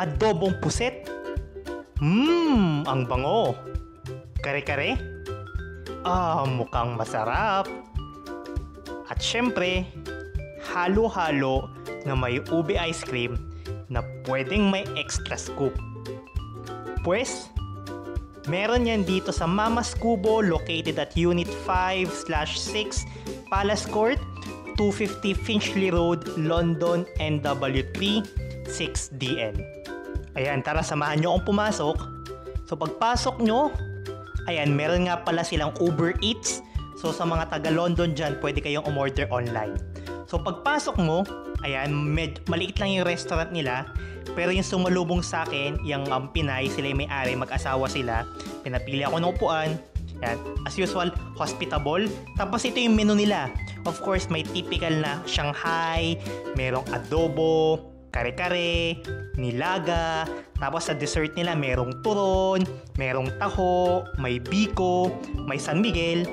adobong puset. Ang bango. Kare-kare? Mukhang masarap. At syempre, halo-halo na may ube ice cream na pwedeng may extra scoop. Pues, meron yan dito sa Mama's Kubo located at Unit 5/6 Palace Court, 250 Finchley Road, London, NW3 6DN. Ayan, tara samahan nyo akong pumasok. So pagpasok nyo, ayan, meron nga pala silang Uber Eats. So sa mga taga London dyan, pwede kayong umorder online. So pagpasok mo, ayan, maliit lang yung restaurant nila. Pero yung sumalubong sa akin, yung Pinay, sila yung may-ari, mag-asawa sila. Pinapili ako ng upuan. Ayan, as usual, hospitable. Tapos ito yung menu nila. Of course, may typical na Shanghai, merong adobo, kare-kare, nilaga. Tapos sa dessert nila, merong turon, merong taho, may biko, may San Miguel.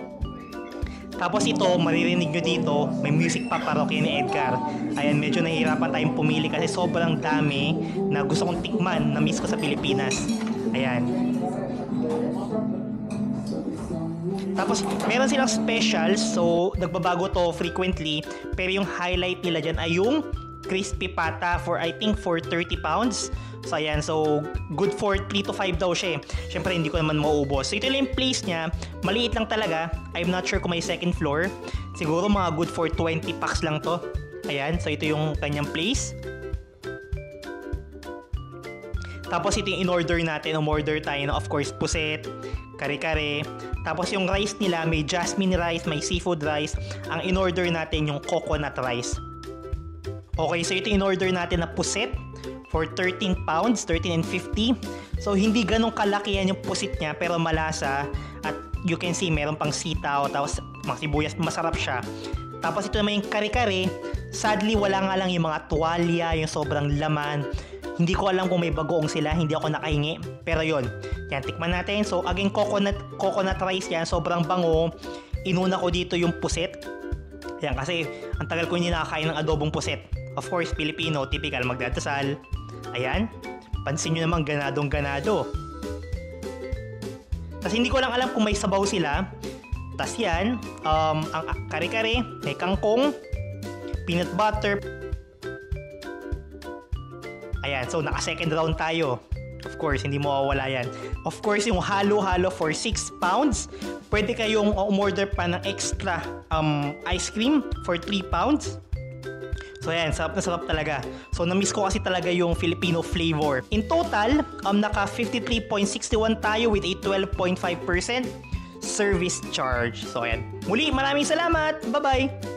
Tapos ito, maririnig nyo dito, may music pa parokya ni Edgar. Ayan, medyo nahihirapan tayong pumili kasi sobrang dami na gusto kong tikman na miss ko sa Pilipinas. Ayan. Tapos, meron silang specials, so nagbabago to frequently. Pero yung highlight nila dyan ay yung crispy pata for I think for 30 pounds. So ayan, so good for 3 to 5 daw siya. Syempre hindi ko naman maubos. So ito lang yung place niya, maliit lang talaga. I'm not sure kung may second floor. Siguro mga good for 20 packs lang to. Ayan, so ito yung kanyang place. Tapos ito yung in-order natin. Umorder tayo na of course puset, kare-kare. Tapos yung rice nila, may jasmine rice, may seafood rice. Ang in-order natin yung coconut rice. Okay, so ito in-order natin na puset for 13 pounds, 13.50. So hindi ganong kalaki yan yung pusit niya pero malasa. At you can see meron pang sitaw, tapos mga sibuyas, masarap siya. Tapos ito naman yung kare-kare. Sadly wala nga lang yung mga tuwalya, yung sobrang laman. Hindi ko alam kung may bagoong sila, hindi ako nakahingi. Pero yon, yan, tikman natin. So again, coconut rice yan, sobrang bango. Inuna ko dito yung puset. Yan, kasi ang tagal ko hindi nakakain ng adobong puset. Of course, Filipino, typical magdadasal. Ayan, pansin nyo naman ganadong ganado. Tapos hindi ko lang alam kung may sabaw sila. Tapos yan, ang kare-kare, may kangkong, peanut butter. Ayan, so naka second round tayo. Of course, hindi mo mawawala yan. Of course, yung halo-halo for 6 pounds. Pwede kayong umorder pa ng extra ice cream for 3 pounds. So ayan, sarap na sarap talaga. So na-miss ko kasi talaga yung Filipino flavor. In total, naka 53.61 tayo with a 12.5% service charge. So ayan. Muli, maraming salamat. Bye-bye!